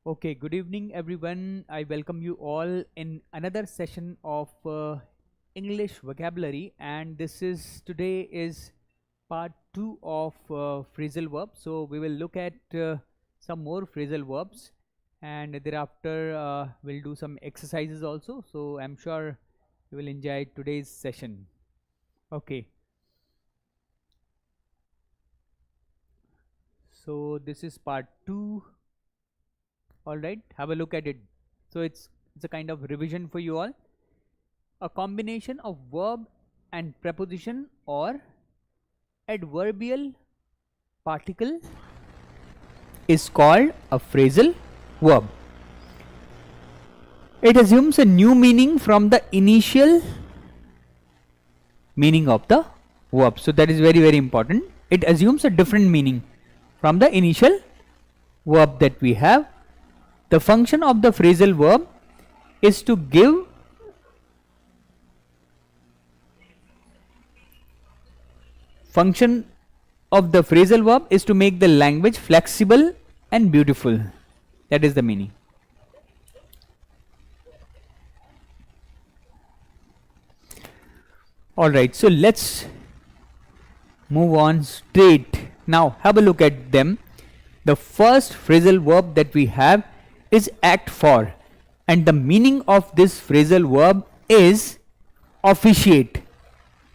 Okay, good evening everyone. I welcome you all in another session of English vocabulary, and this is today is part 2 of phrasal verbs. So we will look at some more phrasal verbs, and thereafter we'll do some exercises also. So I'm sure you will enjoy today's session. Okay. So this is part 2. All right, have a look at it. So it's a kind of revision for you all. A combination of verb and preposition or adverbial particle is called a phrasal verb. It assumes a new meaning from the initial meaning of the verb. So that is very important. It assumes a different meaning from the initial verb that we have. The function of the phrasal verb is to give make the language flexible and beautiful. That is the meaning. Alright, so let's move on straight. Now have a look at them. The first phrasal verb that we have is act for, and the meaning of this phrasal verb is officiate.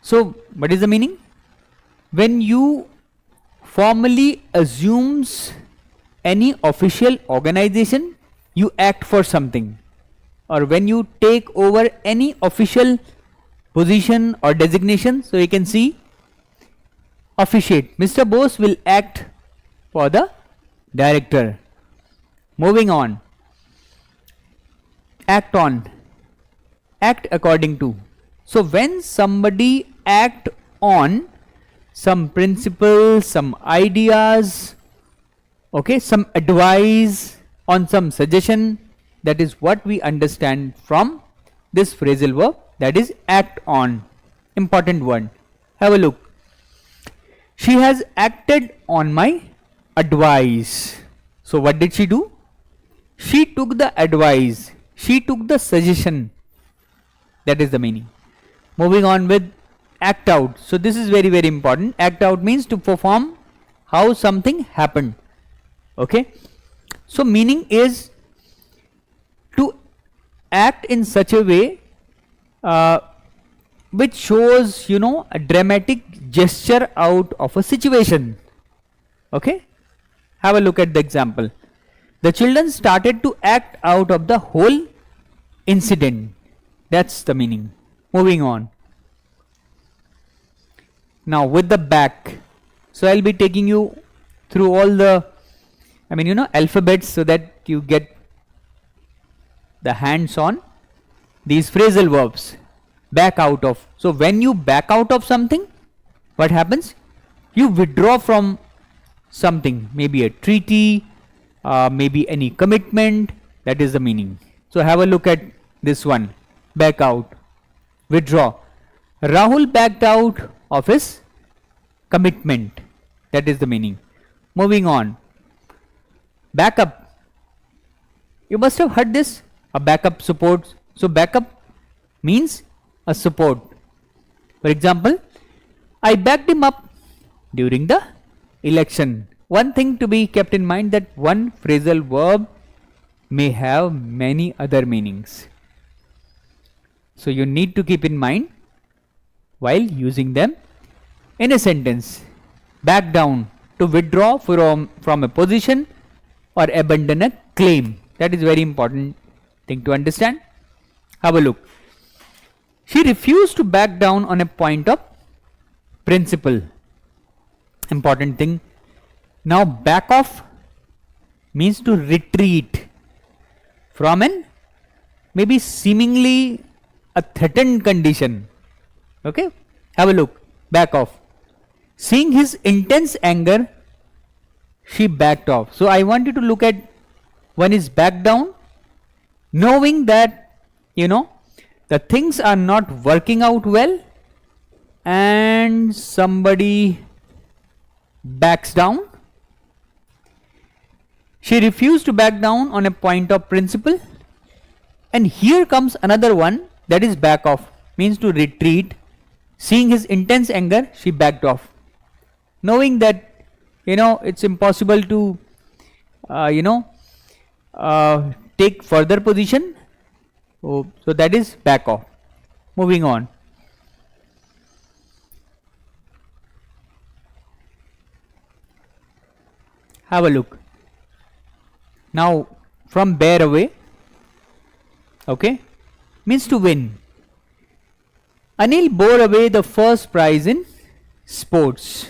So what is the meaning? When you formally assumes any official organization, you act for something, or when you take over any official position or designation. So you can see officiate. Mr. Bose will act for the director. Moving on. Act on. Act according to. So when somebody act on some principles, some ideas, okay, some advice, on some suggestion, that is what we understand from this phrasal verb, that is act on. Important one. Have a look. She has acted on my advice. So what did she do? She took the advice, she took the suggestion. That is the meaning. Moving on with act out. So this is very important. Act out means to perform how something happened. Okay. So meaning is to act in such a way which shows, a dramatic gesture out of a situation. Okay. Have a look at the example. The children started to act out of the whole incident. That's the meaning. Moving on. Now with the back. So I'll be taking you through all the, alphabets, so that you get the hands on these phrasal verbs. Back out of. So when you back out of something, what happens? You withdraw from something, maybe a treaty, maybe any commitment. That is the meaning. So have a look at this one. Back out, withdraw. Rahul backed out of his commitment. That is the meaning. Moving on. Backup. You must have heard this. A backup support. So backup means a support. For example, I backed him up during the election. One thing to be kept in mind, that one phrasal verb may have many other meanings. So you need to keep in mind while using them in a sentence. Back down, to withdraw from a position or abandon a claim. That is very important thing to understand. Have a look. She refused to back down on a point of principle. Important thing. Now back off means to retreat from an maybe seemingly a threatened condition. Okay, have a look. Back off. Seeing his intense anger, she backed off. So I want you to look at, one is back down, knowing that the things are not working out well, and somebody backs down. She refused to back down on a point of principle. And here comes another one, that is back off, means to retreat. Seeing his intense anger, she backed off. Knowing that, it's impossible to, take further position. So that is back off. Moving on. Have a look. Now from bear away, okay, means to win. Anil bore away the first prize in sports.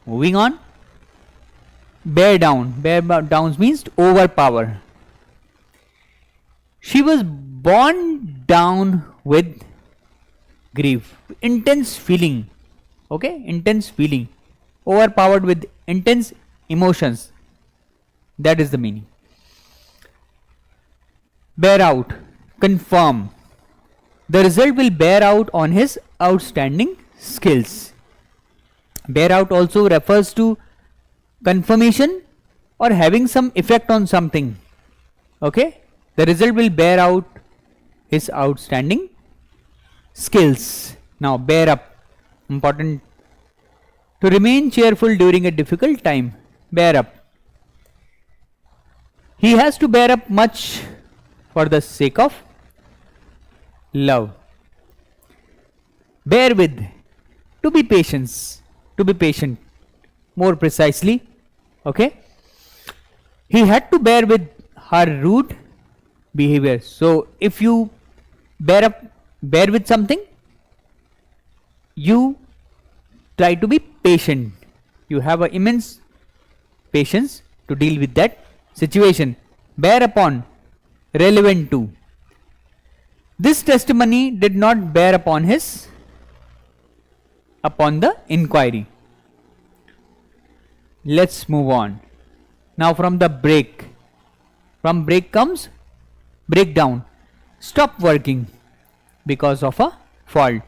Moving on. Bear down. Bear down means to overpower. She was borne down with grief. Intense feeling. Okay, intense feeling. Overpowered with intense emotions. That is the meaning. Bear out. Confirm. The result will bear out on his outstanding skills. Bear out also refers to confirmation or having some effect on something. Okay, the result will bear out his outstanding skills. Now bear up, important. To remain cheerful during a difficult time. Bear up. He has to bear up much for the sake of love. Bear with. To be patient. To be patient. More precisely. Okay. He had to bear with her rude behavior. So if you bear with something, you try to be patient. You have an immense patience to deal with that situation. Bear upon. Relevant to. This testimony did not bear upon the inquiry. Let's move on. Now from the break. From break comes breakdown. Stop working because of a fault.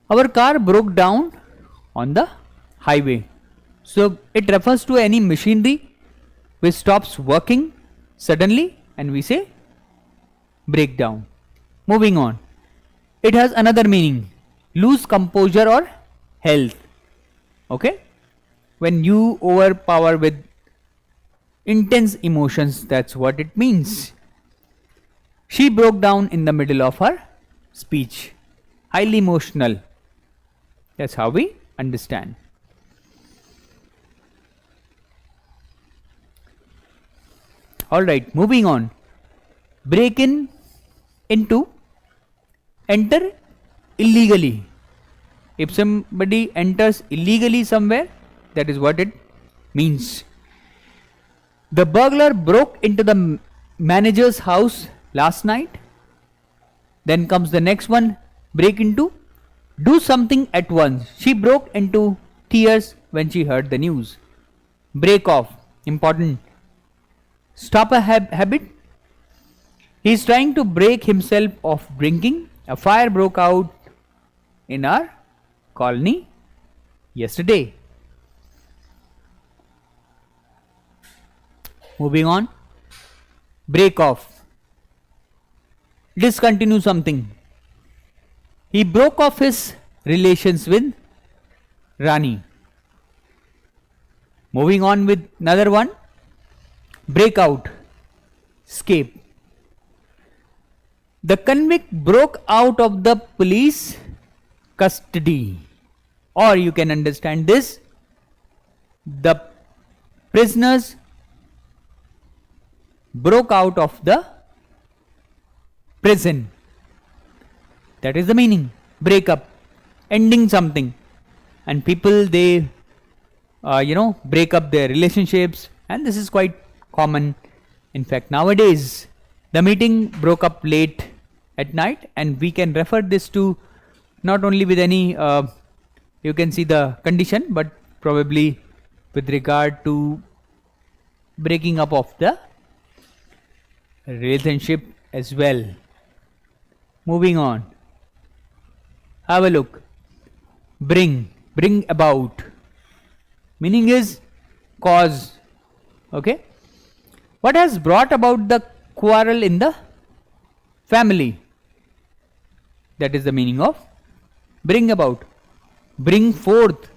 Our car broke down on the highway. So it refers to any machinery which stops working suddenly and we say breakdown. Moving on. It has another meaning. Lose composure or health. Okay. When you overpower with intense emotions, that's what it means. She broke down in the middle of her speech. Highly emotional. That's how we understand. Alright, moving on. Break into, enter illegally. If somebody enters illegally somewhere, that is what it means. The burglar broke into the manager's house last night. Then comes the next one, break into. Do something at once. She broke into tears when she heard the news. Break off. Important. Stop a habit. He is trying to break himself of drinking. A fire broke out in our colony yesterday. Moving on. Break off. Discontinue something. He broke off his relations with Rani. Moving on with another one. Break out. Escape. The convict broke out of the police custody. Or you can understand this. The prisoners broke out of the prison. That is the meaning. Break up. Ending something. And people, they, break up their relationships. And this is quite common. In fact, nowadays, the meeting broke up late at night. And we can refer this to not only with any, you can see the condition, but probably with regard to breaking up of the relationship as well. Moving on. Have a look. Bring about. Meaning is cause. Okay. What has brought about the quarrel in the family? That is the meaning of bring about. Bring forth,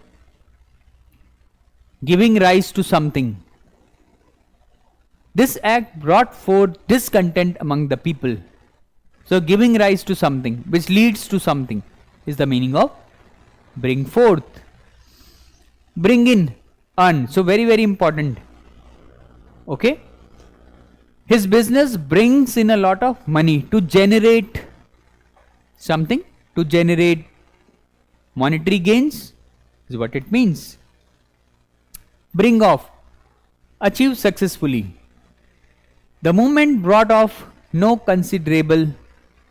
giving rise to something. This act brought forth discontent among the people. So giving rise to something which leads to something is the meaning of bring forth. Bring in, earn. So very, very important. Okay. His business brings in a lot of money to generate something, to generate monetary gains is what it means. Bring off, achieve successfully. The movement brought off no considerable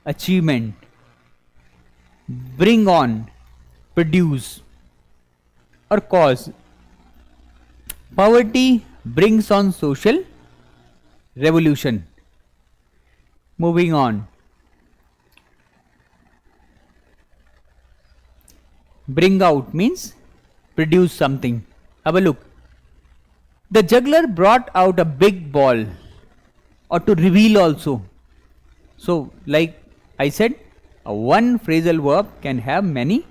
achievement. Bring on, produce or cause. Poverty brings on social revolution. Moving on. Bring out means produce something. Have a look. The juggler brought out a big ball, or to reveal also. So like I said, a one phrasal verb can have many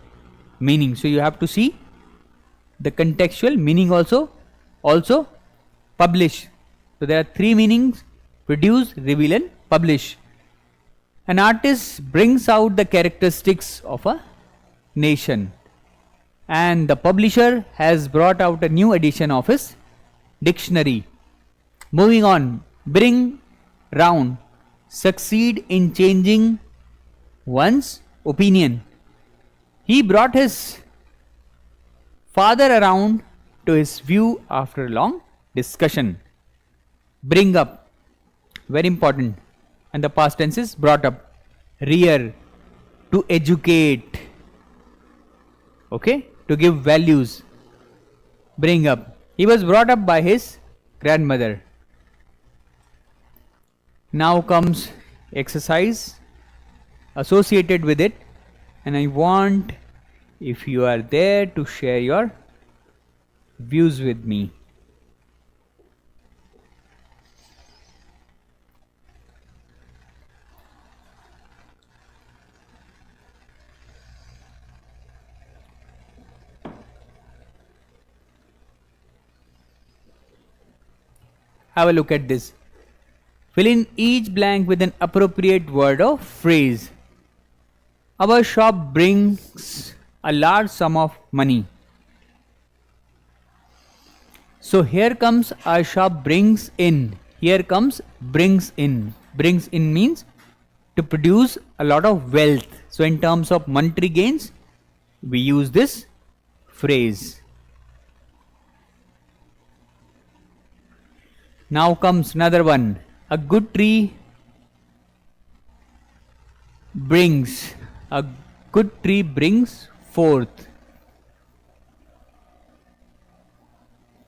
meanings. So you have to see the contextual meaning also. Also publish. So there are three meanings: produce, reveal and publish. An artist brings out the characteristics of a nation, and the publisher has brought out a new edition of his dictionary. Moving on. Bring round, succeed in changing one's opinion. He brought his father around to his view after a long discussion. Bring up, very important, and the past tense is brought up. Rear, to educate. Okay, to give values. Bring up. He was brought up by his grandmother. Now comes exercise associated with it, and I want, if you are there, to share your views with me. Have a look at this. Fill in each blank with an appropriate word or phrase. Our shop brings a large sum of money. So here comes our shop brings in. Here comes brings in. Brings in means to produce a lot of wealth. So in terms of monetary gains, we use this phrase. Now comes another one. A good tree brings. A good tree brings forth.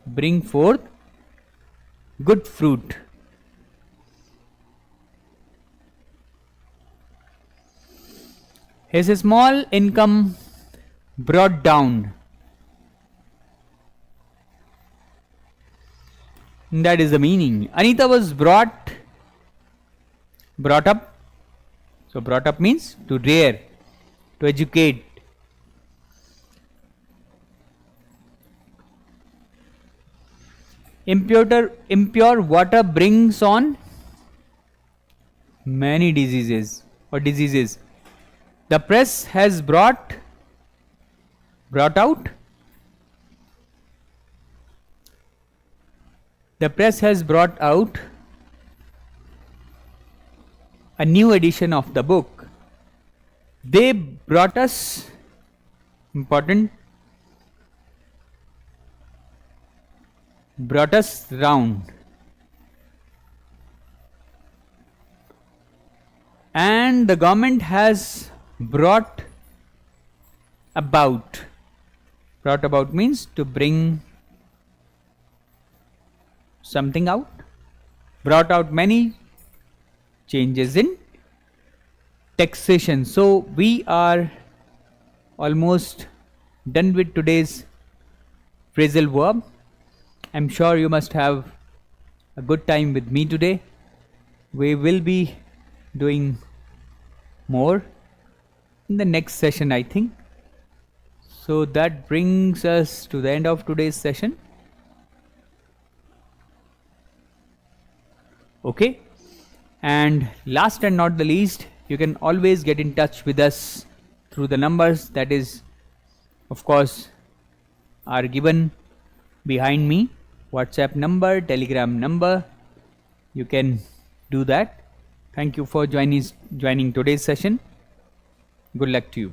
Bring forth good fruit. His small income brought down. That is the meaning. Anita was brought up. So brought up means to rear, to educate. Impure water brings on many diseases or diseases. The press has brought out. The press has brought out a new edition of the book. They brought us, important, brought us round. And the government has brought about. Brought about means to bring something out. Brought out many changes in taxation. So we are almost done with today's phrasal verb. I'm sure you must have a good time with me today. We will be doing more in the next session, I think. So that brings us to the end of today's session. Okay. And last and not the least, you can always get in touch with us through the numbers that is, of course, are given behind me. WhatsApp number, Telegram number. You can do that. Thank you for joining today's session. Good luck to you.